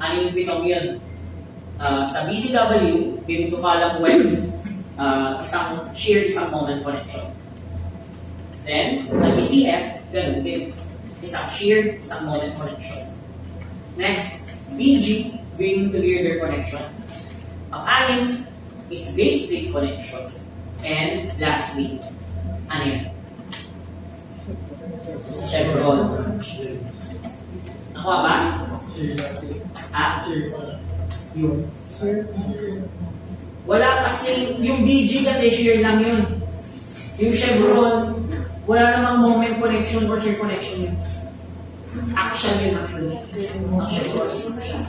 Ano yung pitong yun? Sa BCW, dito ka lang when isang shear, isang moment connection. Then, sa BCF, ganun din. Isang shear, isang moment connection. Next, BG, bearing to girder connection. Ang anim is base plate connection. And lastly, ano yun? Chevron. Nakuha ba? Yun. Wala kasi, yung BG kasi shear lang yun. Yung Chevron, wala namang moment connection or shear connection yun. Action yun actually. Ang Chevron is action.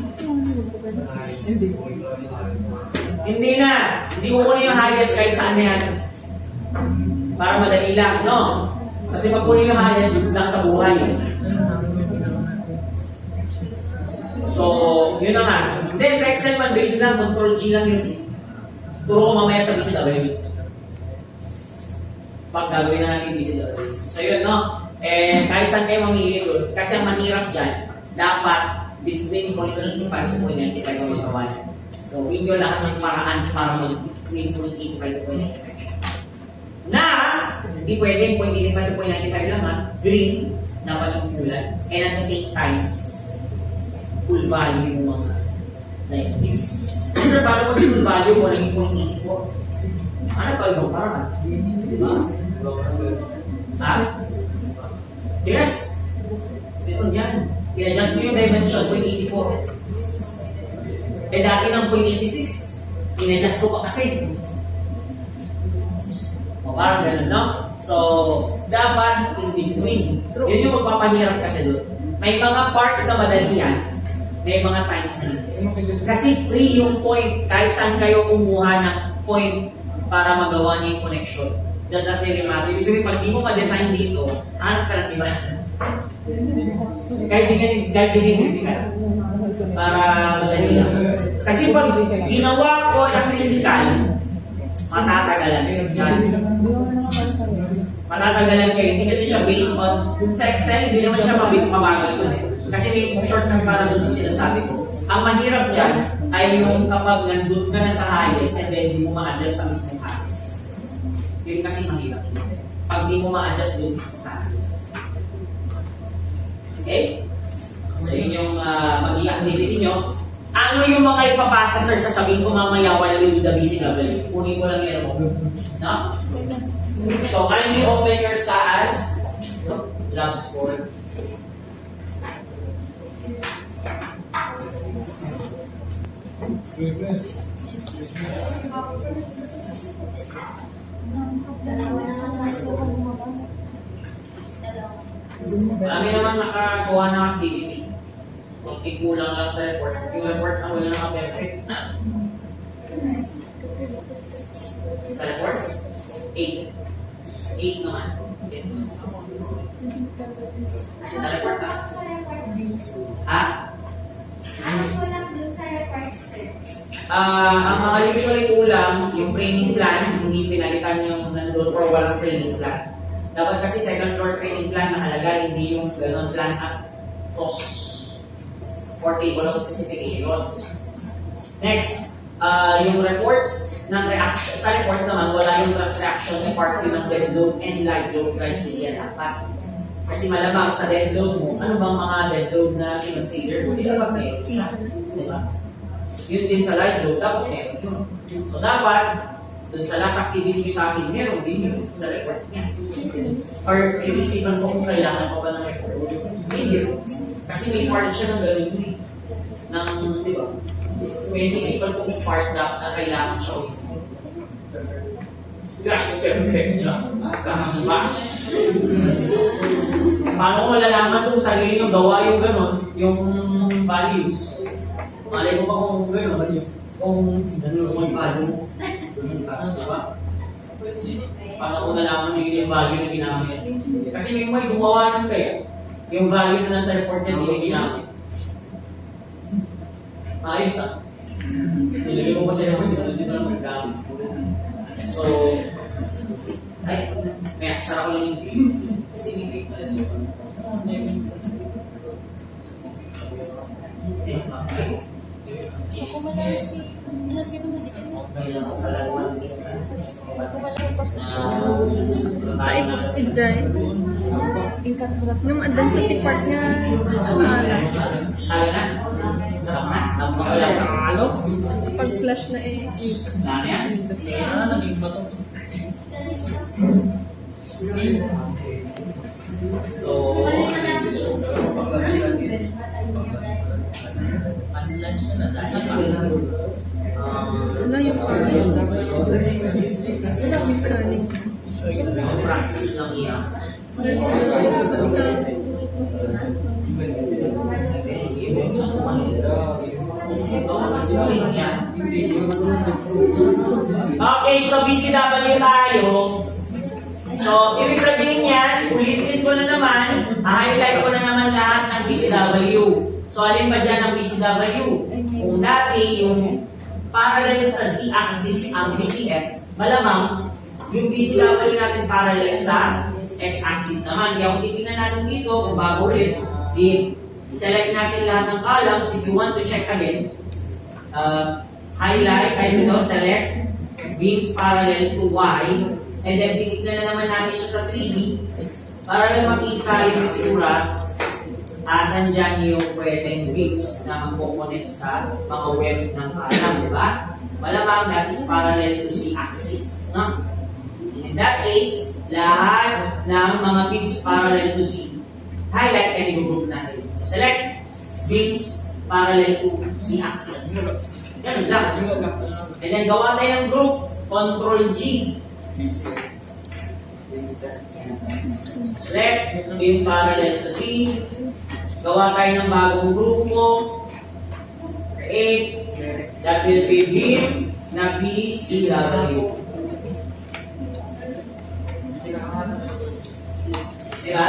Hindi na. Hindi mo kunin yung highest kahit saan na yan. Para madali lang, no? Kasi pag kunin yung highest, lang sa buhay. So, yun na nga. Then, sa Excel man, base lang, Control G lang yun. Turo ko mamaya sa BCW. Pag gagawin na natin BCW. So, yun, no? Eh, kahit saan kayo mamili doon, kasi ang mahirap dyan, dapat between 0.85 to 0.95 ang magawa niya. So, nyo lahat ng paraan para mag-between 0.85 to 0.95. Na, hindi pwede 0.85 to 0.95 lang ha. Green, dapat yung kulay. And at the same time, full value yung mga negatives. Sir, paano pag full value mo naging 0.84? Ano ba ibang paraan? Diba? Ha? Yes! Ito yan. I-adjust mo yung dimension, 0.84. Eh dati ng 0.86, in-adjust ko pa kasi. O parang ganun, no? So, dapat in between. Yun yung magpapahirap kasi doon. May mga parts na madali yan, may mga times na. Kasi free yung point, kahit saan kayo kumuha ng point para magawa niya yung connection. Does that really matter? Ibig sabihin, pag di mo ma-design dito, hanap ka ng iba. Kahit di critical. Para madali lang. Kasi pag ginawa ko ng critical, matatagalan kayo. Matatagalan kayo. Hindi kasi siya based on, sa Excel, hindi naman siya mabagal doon. Kasi may shortcut para doon sa sinasabi ko. Ang mahirap dyan ay yung kapag nandun ka na sa highest and then hindi mo ma-adjust sa mismong highest. Yun kasi mahirap. Pag di mo ma-adjust doon sa highest. Okay? So yun yung mag-i activity nyo. Ano yung mga ipapasa, sir, sasabihin ko mamaya while we do the BCW? Kunin ko lang yan mo. No? So, kindly open your SAAS. Lab score. Marami naman nakagawa ng activity. Kunti kulang lang sa report. Yung report ang wala naman perfect. Sa report? 8. 8 naman. Sa report ha? Ha? Ano po lang dun sa report, sir? Ang mga usually kulang, yung training plan, hindi pinalitan yung nandun or walang training plan. Dapat kasi second floor training plan nakalagay, hindi yung gano'n plan at cost or table of specifications. Next, yung reports ng reaction. Sa reports naman, wala yung cross reaction na part yun ng dead load and live load criteria dapat. Kasi malamang sa dead load mo, ano bang mga dead loads na consider mo? Hindi dapat na yun. Diba? Yun din sa live load, dapat meron yun. So dapat, dun sa last activity nyo sa akin, meron din yun sa report niya. Or inisipan ko kung kailangan ko ba ng report. Hindi. Kasi may part siya ng gano'n yun. Di ba? May inisipan ko kung part na kailangan siya ulit. Yes, perfect. Kakakaba. Paano ko malalaman kung sarili nyo gawa yung gano'n, yung values? Malay ko pa kung gano'n, kung gano'n value. Diba? Paano ko nalaman yung value na ginamit? Kasi may gumawa nun kaya. Yung value na nasa report niya, hindi ginamit. Ayos ah. Nilagay ko pa sa report, hindi ko lang maggamit. So, ay, kaya sarap ko lang yung green. Kasi may green pala dito. Ako malaki sino madikin mo? Ako malaki to sa tayo po sa Pidjay. Ingkat mo lang. Nung adan sa tipart niya, pag flash na eh. Wala yung kanin. Wala yung kanin. Practice lang yan. Okay, so BCW tayo. So, ibig sabihin yan, ulitin ko na naman, highlight ko na naman lahat ng BCW. So, alin ba dyan ang BCW? Kung dati yung parallel sa Z-axis ang BCF, malamang yung BCW natin parallel sa X-axis naman. Kaya kung titignan natin dito, kung bago ulit, select natin lahat ng columns. If you want to check again, highlight, select beams parallel to Y, and then titignan na naman natin siya sa 3D para lang makita yung itsura asan dyan yung pwedeng beams na mag-connect sa mga web ng column, di ba? Malamang that is parallel to Z-axis. No? In that case, lahat ng mga beams parallel to Z, highlight and i-group natin. So select beams parallel to Z-axis. Ganun lang. And then gawa tayo ng group, Ctrl G. Select beams parallel to Z. Gawa tayo ng bagong grupo. Create. That will be beam na BCW. Diba?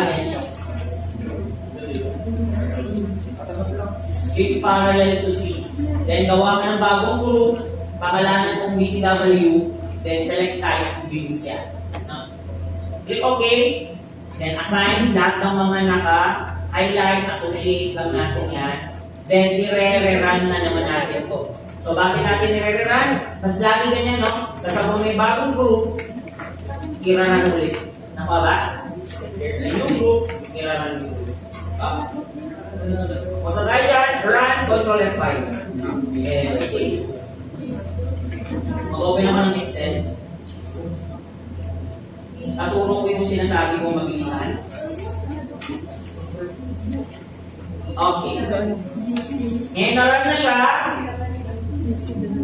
Beams parallel to Z. Then gawa ka ng bagong group. Pakalanan kong BCW. Then select type beams yan. Click OK. Then assign lahat ng mga naka-highlight, associate lang natin yan. Then i-re-run na naman natin ito. So bakit natin i-re-run? Mas lagi ganyan, no? Kasi kung may bagong group, i-run ulit. Nakuha ba? There's a new group, i-run yung group. O sa tayo dyan, run, Ctrl F5. Yes, save. Mag-open naman ng Excel. Naturo ko yung sinasabi kong mabilisan. Okay. Ngayon na-run na siya.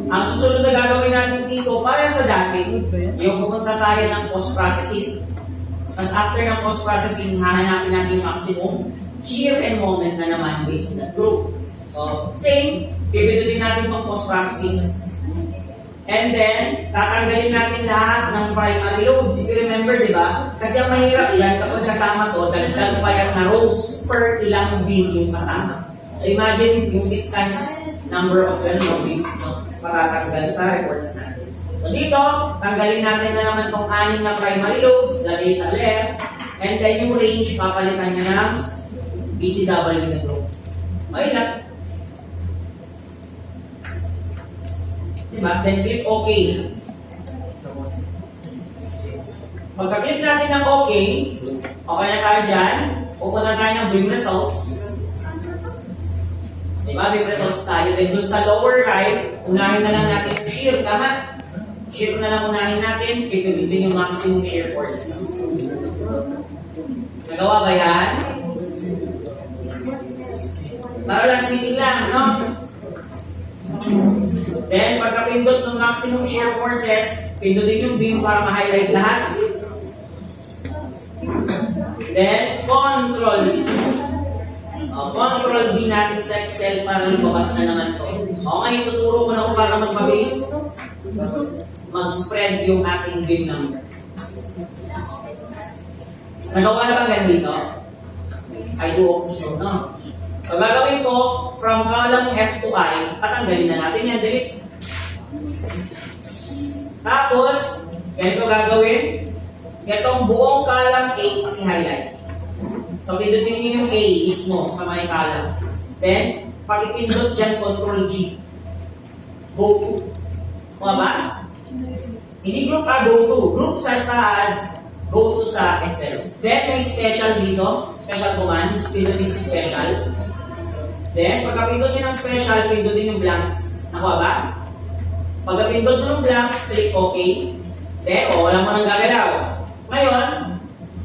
Ang susunod na gagawin natin dito, para sa dati, yung pupunta tayo ng post-processing. Tapos after ng post-processing, hahanapin natin yung maximum shear and moment na naman based on that group. So, same, pipindutin natin itong post-processing. And then, tatanggalin natin lahat ng primary loads. If you remember, di ba? Kasi ang mahirap yan, kapag kasama to, dagdag pa yan na rows per ilang beam yung kasama. So imagine yung 6 times number of beams, no? Patatanggal sa reports natin. So dito, tanggalin natin na naman itong 6 na primary loads, lagay sa left, and then yung range, papalitan niya ng BCW na group. Okay na. Diba? Then click OK. Pagka-click natin ng OK, okay na tayo dyan. Pupunta tayo ng beam results. Diba? Beam results tayo. Then dun sa lower right, unahin na lang natin yung shear. Tama? Shear na lang unahin natin. Pipilitin yung maximum shear forces. Nagawa ba yan? Para last meeting lang, no? Then, pagka-pindot ng maximum shear forces, pindutin yung beam para ma-highlight lahat. Then, Ctrl C. Ctrl V natin sa Excel para lumabas na naman to. Okay, tuturo ko na kung para mas mabilis mag-spread yung ating beam number. Nagawa na ba ganito? I do hope so, no? So, gagawin ko, from column F to I, patanggalin na natin yan, delete. Tapos, ganito gagawin, itong buong column A, paki-highlight. So, pindutin niyo yung A mismo sa may column. Then, pakipindot dyan, Control G. Go to. Mga ba? Hindi group A, go to. Group sa staan, go to sa Excel. Then, may special dito. Special commands. Pindutin si special. Then, pagkapindot nyo ng special, pindutin yung blanks. Nakuha ba? Pagkapindot nyo ng blanks, click OK. Then, wala mo nang gagalaw. Ngayon,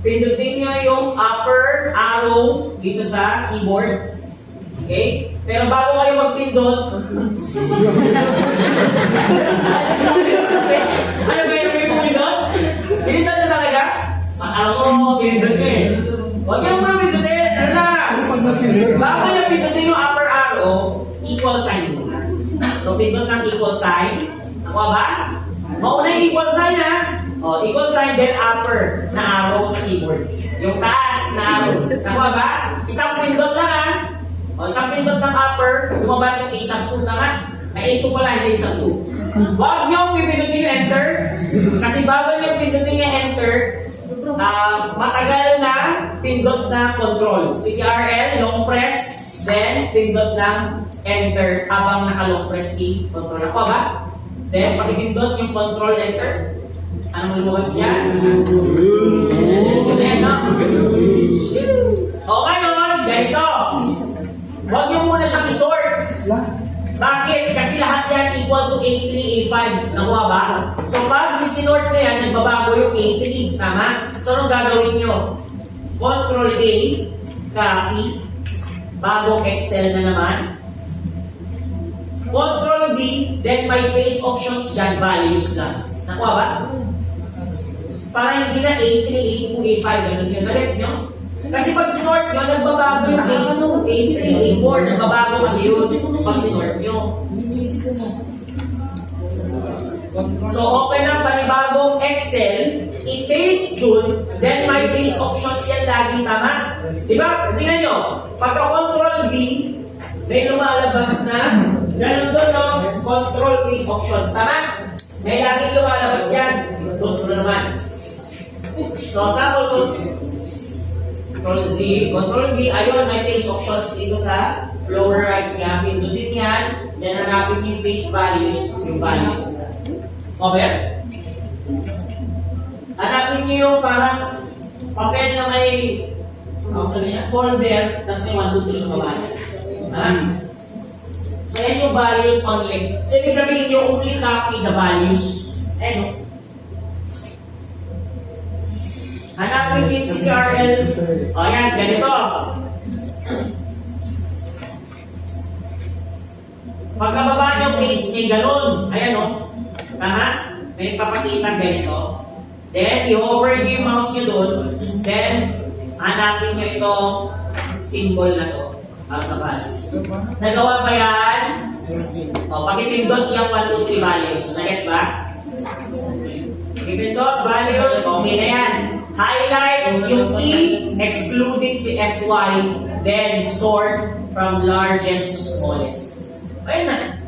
pindutin nyo yung upper arrow dito sa keyboard. Okay? Pero bago kayo magpindot, ano ba yung may pumindot? Pinindot na talaga? Ako, pinindot nyo eh. Huwag yung mga pindutin, relax. Bago nyo pindutin yung upper arrow, equal sign muna. So, pindot ng equal sign. Nakuha ba? Mauna yung equal sign ha? O, equal sign, then upper na arrow sa keyboard. Yung taas na arrow. Nakuha ba? Isang pindot lang ha? O, isang pindot ng upper, lumabas yung isang 2 naman. May 8 pala, hindi isang 2. Huwag nyo pipindutin yung enter. Kasi bago nyo pindutin yung enter, matagal na pindot na control. CTRL, long press, then pindot ng enter habang naka-long press si control. Ako ba? Then, pakipindot yung control enter. Anong lumabas dyan? O ngayon, ganito. Huwag nyo muna siyang isort. Bakit? Kasi lahat yan equal to A3, A5. Nakuha ba? So pag sinort na yan, nagbabago yung A3. Tama? So anong gagawin nyo? Control A, copy, bagong Excel na naman. Control V, then may paste options dyan, values lang. Nakuha ba? Para hindi na A3, A2, A5, ganun yun. Nagets nyo? Kasi pag sinort nyo, nagbabago yung A2, A3, A4, nagbabago kasi yun pag sinort nyo. So, open ang panibagong Excel, i-paste dun, then may paste options yan lagi, tama? Diba? Tingnan nyo, pagka-control V, may lumalabas na, ganun doon, no? Control paste options, tama? May lagi lumalabas yan. Control naman. So, sample Control V, ayun, may paste options dito sa lower right niya. Pindutin yan, then hanapin yung paste values, yung values. Okay? Hanapin niyo yung parang papel na may folder, tapos may 1, 2, 3 sa baba niya. So, yan yung values only. So, ibig sabihin nyo, only copy the values. Ano? Hanapin yung CTRL. O yan, ganito. Pagkababa nyo, paste nyo ganun. Ayan o. Tama? May papakita ganito. Then, i-hover nyo yung mouse nyo dun. Then, hanapin nyo itong symbol na to. Para sa values. Nagawa ba yan? O, pakipindot yung 1, 2, 3 values. Nagets ba? Pakipindot, values. Okay na yan. Highlight yung E, excluding si FY, then sort from largest to smallest. Ayun na.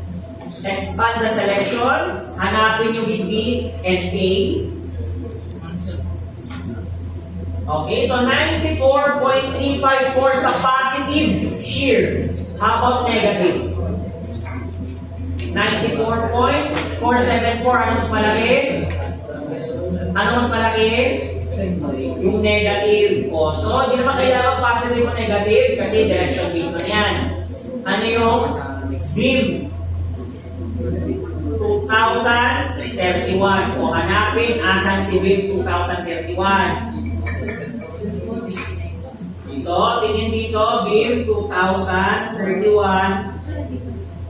Expand the selection. Hanapin yung with B and A. Okay, so 94.354 sa positive shear. How about negative? 94.474. Ano mas malaki? Ano mas malaki? Yung negative. O, so, di naman kailangan positive o negative kasi direction based na yan. Ano yung beam? 2031. O, hanapin asan si beam 2031. So, tingin dito, beam 2031.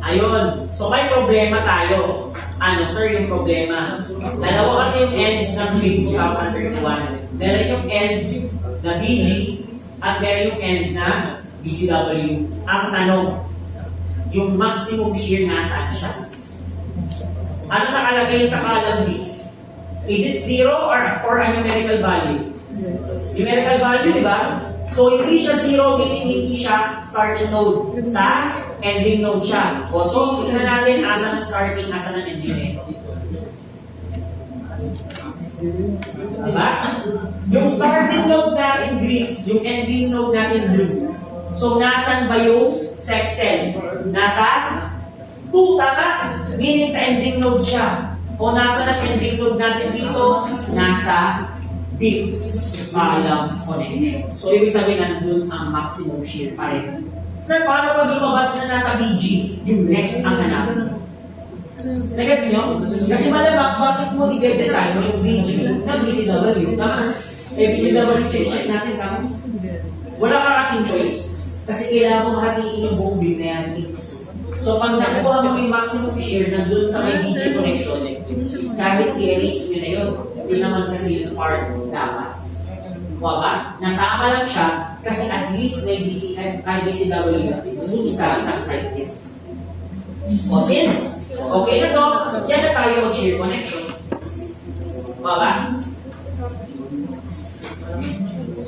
Ayun. So, may problema tayo. Ano, sir, yung problema? Dalawa kasi yung ends ng beam 2031. Meron yung end na BG at meron yung end na BCW. Ang tanong, yung maximum shear nasaan siya? Ano nakalagay sa column B? Is it 0 or a numerical value? Numerical value, di ba? So, hindi siya 0, meaning hindi siya starting node. Sa ending node siya. O, so, tingnan natin asan ang starting, asan ang ending node. Diba? Yung starting node natin green, yung ending node natin blue. So, nasan ba yung sa Excel? Nasa 2, tama? Meaning sa ending node siya. O nasa na ending node natin dito? Nasa deep column connection. So, ibig sabihin nandun ang maximum shear pa rin. Sir, paano pag lumabas na nasa BG? Yung next ang hanap. Nagets nyo? Kasi malamang, bakit mo i-design yung BG ng BCW? Tama? BCW, check natin, tama? Wala ka kasing choice. Kasi kailangan mo hatiin yung buong beam na yan. So, pag nakuha mo yung maximum shear nandun sa may BG connection, kahit i-erase nyo na yun, yun naman kasi yung part dapat. Wala, nasama lang siya kasi at least may BCW dun sa isang side din. O since, okay na to, dyan na tayo mag-shear connection. Wala.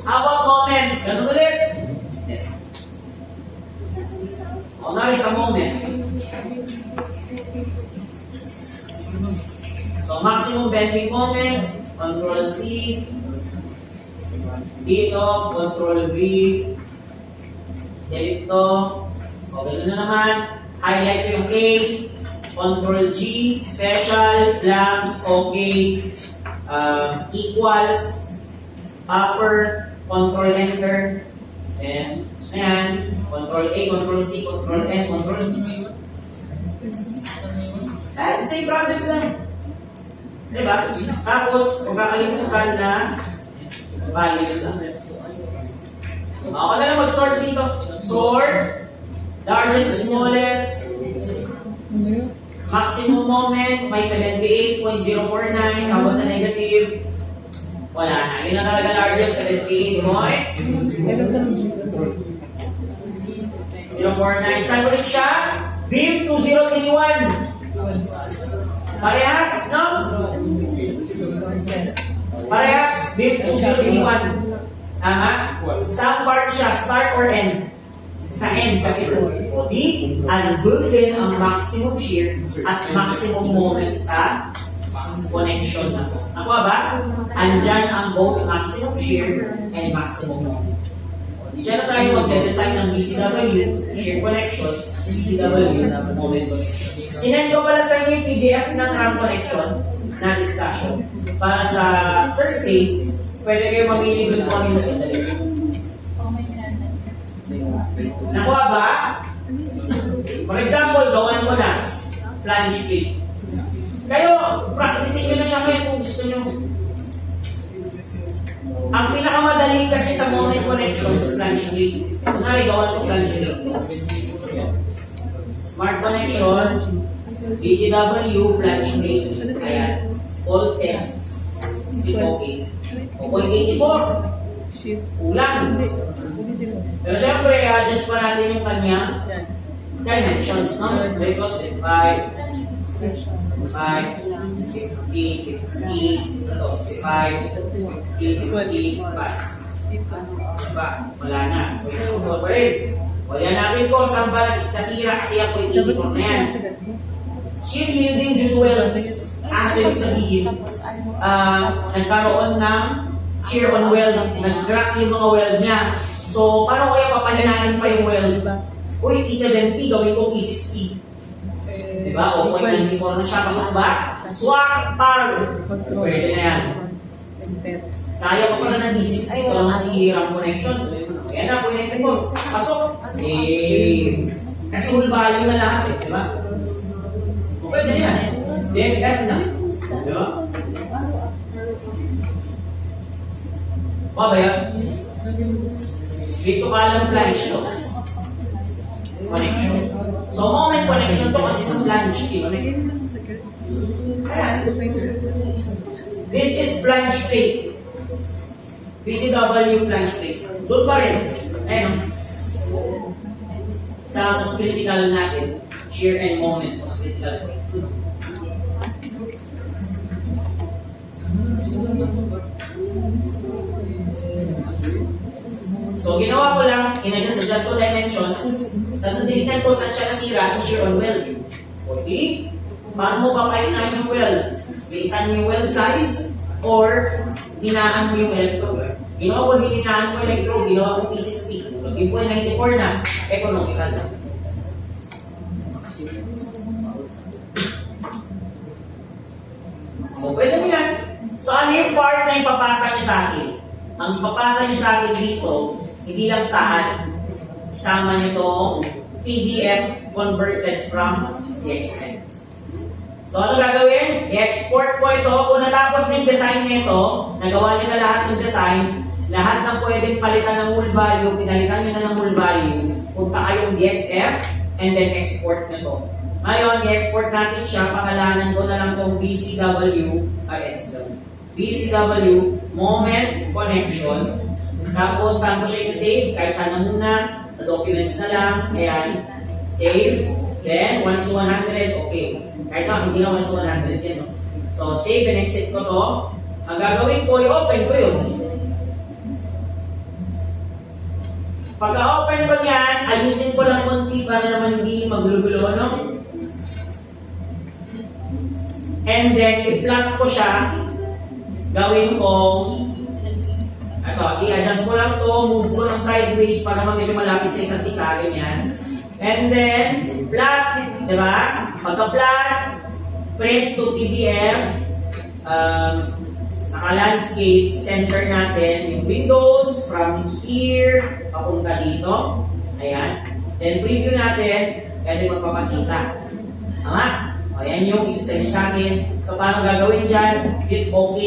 How about moment? Ganun ulit. O nari sa moment. So maximum bending moment, Control C. Dito, Control V. Dito. O gano'n na naman. Highlight ko yung A. Control G. Special. Blanks. Okay. Equals. Upper. Control Enter. And yan. Control A, Control C, Control N, Control E. Same process lang. Diba? Tapos, kung kakalimutan na values lang. Ako na lang mag-sort dito. Sort. Largest to smallest. Maximum moment. May 78.049. How about sa negative? Wala na. Yun na talaga largest. 78. Point. 049. Saan ulit siya? Beam 2031. Parehas, no? Parehas, beam 2031. Tama? Saan part siya? Start or end? Sa end kasi ito. O di, andun din ang maximum shear at maximum moment sa connection na to. Nakuha ba? Andyan ang both maximum shear and maximum moment. Diyan na tayo mag-design ng BCW, shear connection, BCW, moment connection. Sinend ko pala sa inyo yung PDF ng RAM connection na discussion. Para sa Thursday, pwede kayo mamili doon kung ano yung sandali. Nakuha ba? For example, gawan mo na, flange plate. Kayo, practicein nyo na siya ngayon kung gusto nyo. Ang pinakamadali kasi sa moment connections, flange plate. Kunwari, gawan ko flange plate. Smart connection, BCW, flange plate. Ayan, all 10. Okay. 0.84. Kulang. Pero syempre, i-adjust pa natin yung kanyang dimensions, no? So it was 5, 50, 50, 50, 50, diba? Wala na. So yun po pa rin. Wala natin ko, saan ba nasira kasi ako yung 84 na yan. Shear yielding due to welds. Ibig sabihin, nagkaroon ng shear on weld, nag-crack yung mga weld niya. So, paano kaya papahinahin pa yung weld? Uy, E70, gawin ko E60. Diba? O, 0.94 na siya. Pasok ba? Swak! Par! Pwede na yan. Kaya pa pala ng E60. Ito lang si RAM connection. Ayan na, 0.94. Pasok! Same. Kasi whole value na lahat eh. Diba? Pwede na yan. DXF na. Diba? Pa ba yan? Dito ka lang flange to. Connection. So, moment connection to kasi sa flange. Ayan. This is flange plate. BCW flange plate. Doon pa rin. Ayan. Sa hospital natin, shear and moment hospital plate. So, ginawa ko lang, in-adjust ko dimensions, tapos tinignan ko saan siya nasira sa shear on weld. Okay? Paano mo papahinahin yung weld? Liitan mo yung weld size, or dinaan mo yung electrode. Ginawa ko, hininahan ko electrode, ginawa ko P60. Yung po 94 na, economical na. So, pwede mo yan. So, ano yung part na ipapasa nyo sa akin? Ang ipapasa nyo sa akin dito, hindi lang saan, isama nyo itong PDF converted from DXN. So, ano gagawin? I-export ko ito. Kung natapos na yung design nito, nagawa nyo na lahat ng design, lahat ng pwedeng palitan ng null value, pinalitan nyo na ng null value, punta kayong DXF, and then export na to. Ngayon, i-export natin siya, pangalanan ko na lang itong BCW, moment connection, tapos saan ko siya isa-save, kahit saan na muna, sa documents na lang, ayan, save, then 1:100, okay. Kahit na, hindi na 1:100 yan, no? So, save and exit ko to. Ang gagawin ko, i-open ko yun. Pagka-open ko yan, ayusin ko lang konti para naman hindi magulo-gulo, no? And then, i-plot ko siya. Gawin ko, i-adjust ko lang to, move ko ng sideways para medyo malapit sa isa't isa, ganyan. And then, plot, di ba? Pagka-plot, print to PDF, naka-landscape, center natin yung windows from here, papunta dito. Ayan. Then, preview natin, pwede magpapakita. Tama? O, yan yung isa sa akin. So, paano gagawin dyan? Click OK.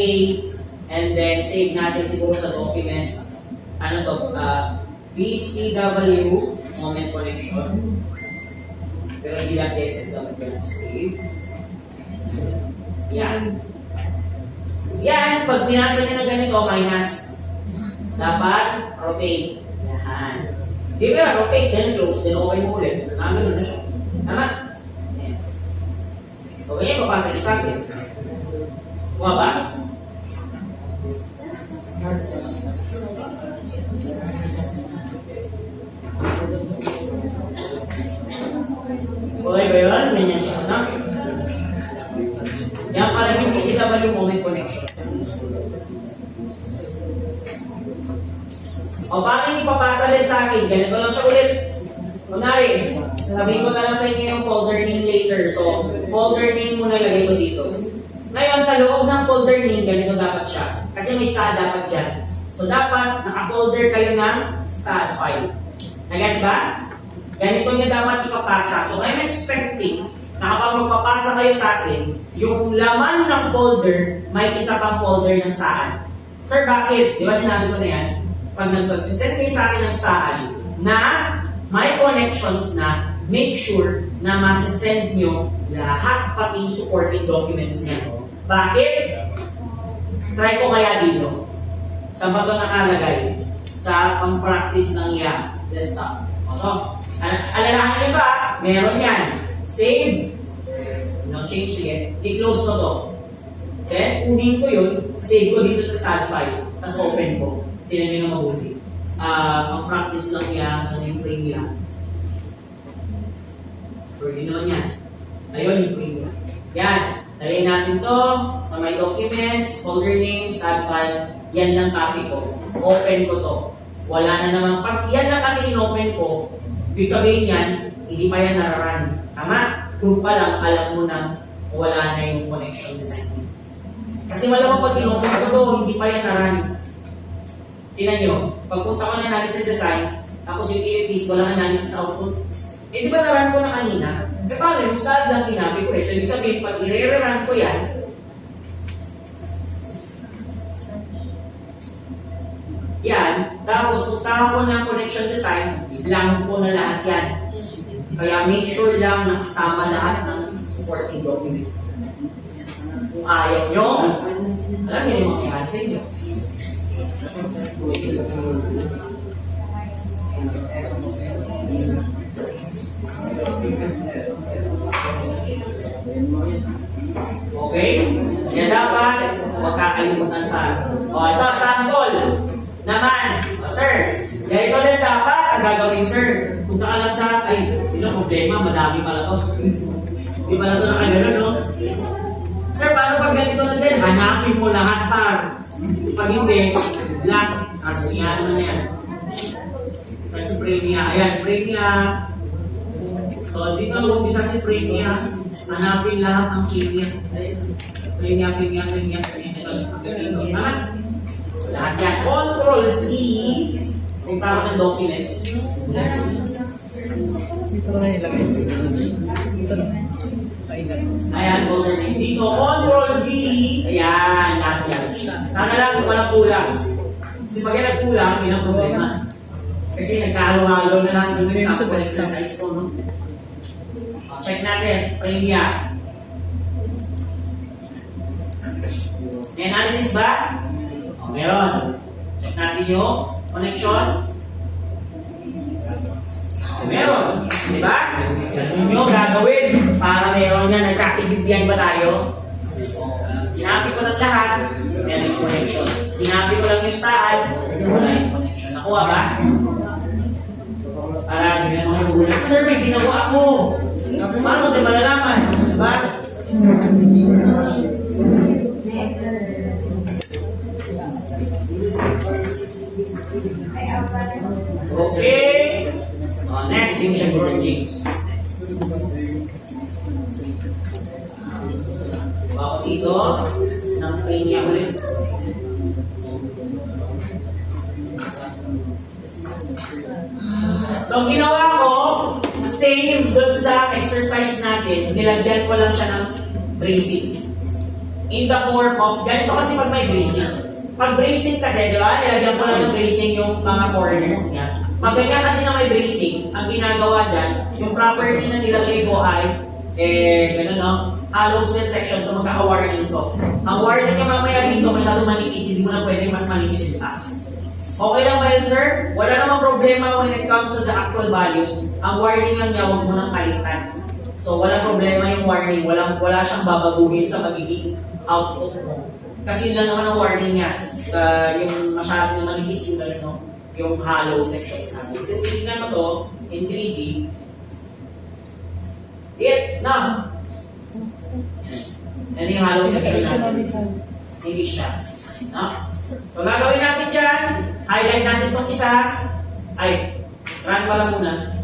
And then, save natin siguro sa documents. Ano to? BCW, moment connection. Pero hindi lang exit dapat ko lang save. Yan. Yan, pag binasa niya na ganito, minus. Dapat, rotate. Yan. Hindi ba, rotate, then close, then okay mo ulit. Ganun na siya. Tama? Yan. So, ganyan, papasa niyo sa akin. Kuma ba? Okay ba yun? Ganyan siya, no? Yan pala yung BCW moment connection. O bakit ipapasa din sa akin? Ganito lang siya ulit. Kunwari, sasabihin ko na lang sa inyo yung folder name later. So, folder name muna lagay ko dito. Ngayon, sa loob ng folder name, ganito dapat siya. Kasi may stat dapat dyan. So, dapat naka-folder kayo ng stat file. Nagets ba? Ganito niya dapat ipapasa. So, I'm expecting na kapag magpapasa kayo sa akin, yung laman ng folder, may isa pang folder ng saan. Sir, bakit? Di ba sinabi ko na yan? Pag nag-send kayo sa akin ng saan na may connections na, make sure na masasend nyo lahat pati supporting documents niya. Bakit? Try ko kaya dito. Saan ba ito nakalagay? Sa pang-practice ng IA desktop. So, alalahanin niyo ba? Meron yan. Save. No change again. I-close ko to. Okay? Kunin ko yun. Save ko dito sa stat file. Tapos open ko. Tinan nyo na mabuti. Pang-practice lang yan sa yung frame yan. Pwede naman yan. Ayun yung frame yan. Yan. Lagay natin to sa my documents, folder name, stat file. Yan lang copy ko. Open ko to. Wala na naman. Pag yan lang kasi in-open ko, ibig sabihin yan, hindi pa yan nararan. Tama? Doon pa lang, alam mo na wala na yung connection design. Kasi malamang pag in-open ko to, hindi pa yan naran. Tingnan nyo, pagpunta ko na analysis design, tapos utilities, walang analysis output. Eh, di ba naran ko na kanina? Eh, paano yung stat lang kinabi ko eh? So, ibig sabihin, pag i-re-run ko yan, tapos kung tawag ko ng connection design, lang ko na lahat yan. Kaya make sure lang na kasama lahat ng supporting documents. Kung ayaw nyo, alam nyo yung mga sa inyo. Okay? Kaya dapat, huwag kakalimutan pa. O, ito, sample naman. O, sir, ganito din dapat ang gagawin, sir. Punta ka lang sa, yun ang problema, madami pala to. Di pala ito nakagano, no? Sir, paano pag ganito na din? Hanapin mo lahat par. Pag hindi, black Asmiya naman na yan. Sa premia. Ayan, premia. So, dito nag-umpisa si premia. Hanapin lahat ng premia. Premia. Ito, dito. Ha? Lahat yan. Control C. Kung tama ng documents. Dito na ilagay. Dito na. Ayan, folder name. Dito, Control V. Ayan, lahat yan. Sana lang kung walang kulang. Kasi pag yan nagkulang, yun ang problema. Kasi nagkahalo-halo na lang yung example exercise ko, no? Check natin, premia. May analysis ba? O, meron. Check natin yung connection. O, meron. Diba? Ganun nyo gagawin para meron yan. Nagkakibigyan ba tayo? Kinapi ko ng lahat, meron yung connection. Kinapi ko lang yung style, wala yung connection. Nakuha ba? Para hindi na mga gulat. Sir, may ginawa ako. Paano mo din malalaman? Diba? Okay. Next, yung Chevron James. Ako dito, ng frame niya ulit. So, ang ginawa ko, same dun sa exercise natin, nilagyan ko lang siya ng bracing. In the form of, ganito kasi pag may bracing. Pag bracing kasi, di ba, nilagyan ko lang ng bracing yung mga corners niya. Pag ganyan kasi na may bracing, ang ginagawa dyan, yung property na nilagay ko ay, gano'n no, hollow cell section, so magkaka-warning to. Ang warning niya mamaya dito, masyadong manipis, hindi mo na pwede mas manipis ito. Okay lang ba yun, sir? Wala namang problema when it comes to the actual values. Ang warning lang niya, huwag mo nang palitan. So, wala problema yung warning. Wala siyang babaguhin sa magiging output mo. Kasi yun lang naman ang warning niya. Yung masyadong manipis yung no? Yung hollow sections natin. So, tingnan mo to in 3D. Na! Yan yung hollow section natin. Hindi siya. No? So, gagawin natin dyan, highlight natin itong isa. Ay, run pala muna.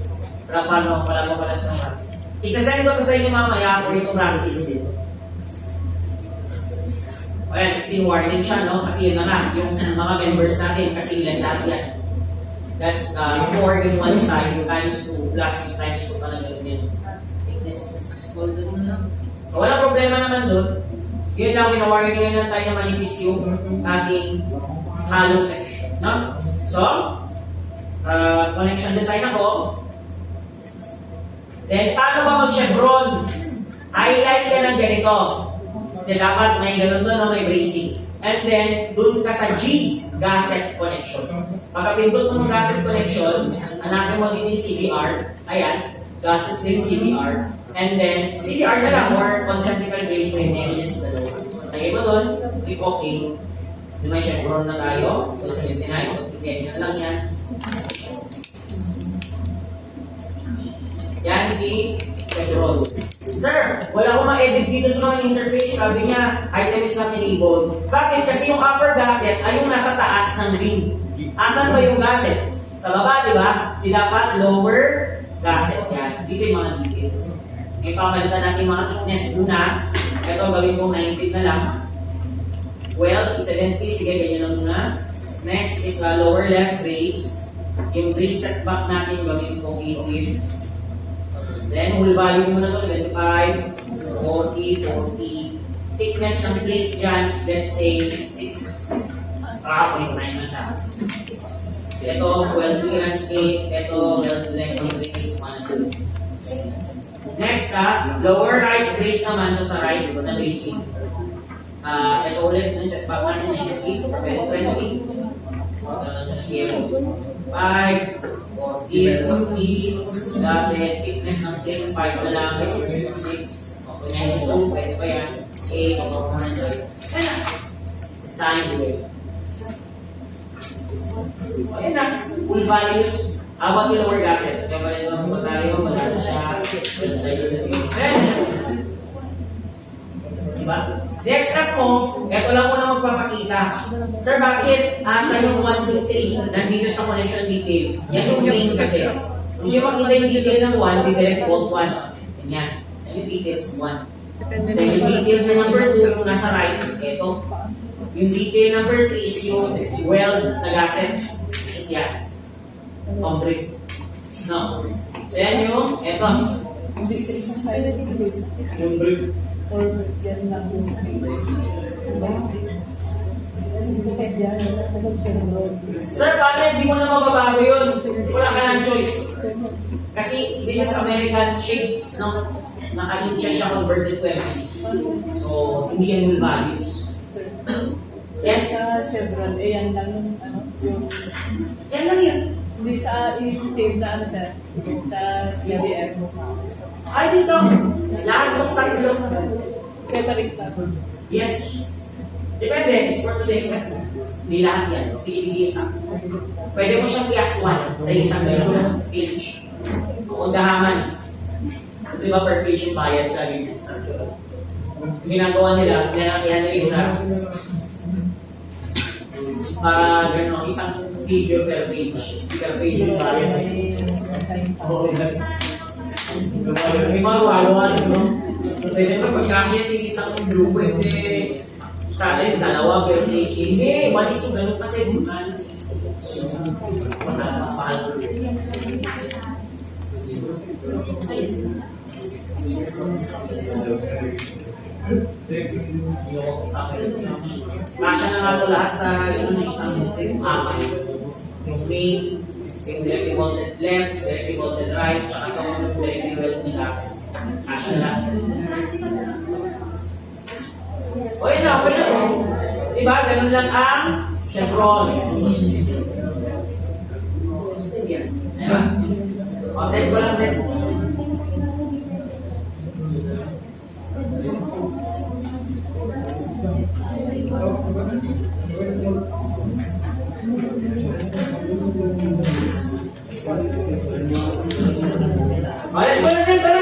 Wala pala ito. Isasend ko ito sa inyo mamaya for itong practice dito. O yan, 16 warning siya, no? Kasi yun na nga, yung mga members natin, kasi ilan lahat yan. That's 4 in one side times 2 plus times 2 pa na gano'n yun. Thickness. So, wala problema naman doon. Yun lang, winawarning lang tayo na manipis yung ating hollow section. No? So, connection design ako. Then, paano ba mag-chevron? Highlight ka ng ganito. Then, dapat may ganun doon na may bracing. And then, dun ka sa G, gasket connection. Pagkapindot mo ng gasket connection, hanapin mo din yung CDR. Ayan, gasket din CDR. And then, CDR na lang, or concentrical bracing negligence na dalawa. Lagay mo doon, click OK. Then may chevron na tayo. 79, ganyan lang yan. Yan si chevron. Sir, wala akong ma-edit dito sa mga interface. Sabi niya, item is not enabled. Bakit? Kasi yung upper gasket ay yung nasa taas ng ring. Asan ba yung gasket? Sa baba, di ba? Di dapat lower gasket. Yan. Dito yung mga details. May papalitan natin mga thickness muna. Ito, gawin kong 19 na lang. Well, 70. Sige, ganyan lang muna. Next is lower left brace. Yung brace setback natin, gawin kong 18. Then, whole value muna to, 75, 40, 40. Thickness ng plate dyan, let's say 6. 0.9 na siya. Ito, well clearance plate. Ito, well length of brace, 1 2. Next, lower right brace naman, so sa right na bracing. Ito ulit, yung setback natin, 20, 20. 5, 40, 40, dati, thickness ng plate, 5 na lang, 6, 6, okay, 92, pwede pa yan, 8, 100, sign way. Ayan na, full values, about yung lower gasket, kaya pala ito mga tayo, wala na siya, size of the thing, diba? Next step mo, ito lang muna magpapakita. Sir, bakit asa yung 1, 2, 3 nandito sa connection detail? Yan yung main kasi. Kung siya makita yung detail ng 1, didirect bolt 1. Ganyan. Yan yung details ng 1. Depende Then yung details ng number 2, yung nasa right, ito. Yung detail number 3 is yung weld na gasset. Is yan. Complete. No. So yan yung, ito. Yung brick. Sir, paano hindi mo na mababago yun? Wala ka ng choice. Kasi this is American shapes, no? Naka-inches siya converted to mm. So, hindi yan yung values. Yes? Sa Chevron, yan lang yung ano, yung Yan lang yun. hindi sa i-save na ano sir, sa PDF. Ay, dito. Lahat ng tatlo. Separate lang. Yes. Depende. Export to the expert. Hindi lahat yan. Pinibigisa. Pwede mo siyang i-as 1 sa isang gano'n page. Kung dahaman. Di ba per page yung bayad sa ganyan sa ginagawa nila, ihanagin sa para gano'n, isang video per page. Per page yung bayad. Oo, that's may mga wagawa nito. Pwede pa pagkasya sa isang grupo, hindi sa akin, dalawa per page. Hindi, malis yung gano'n kasi bukan. Mas mahal. Kasya na nga ito lahat sa isang apat. Yung main, yung directly volted left, directly volted right, tsaka yung directly volted ni gas. Kasya na lahat. O yun na, okay na. Diba, ganun lang ang Chevron. Sige yan. Diba? O, save ko lang din. Let's go na din,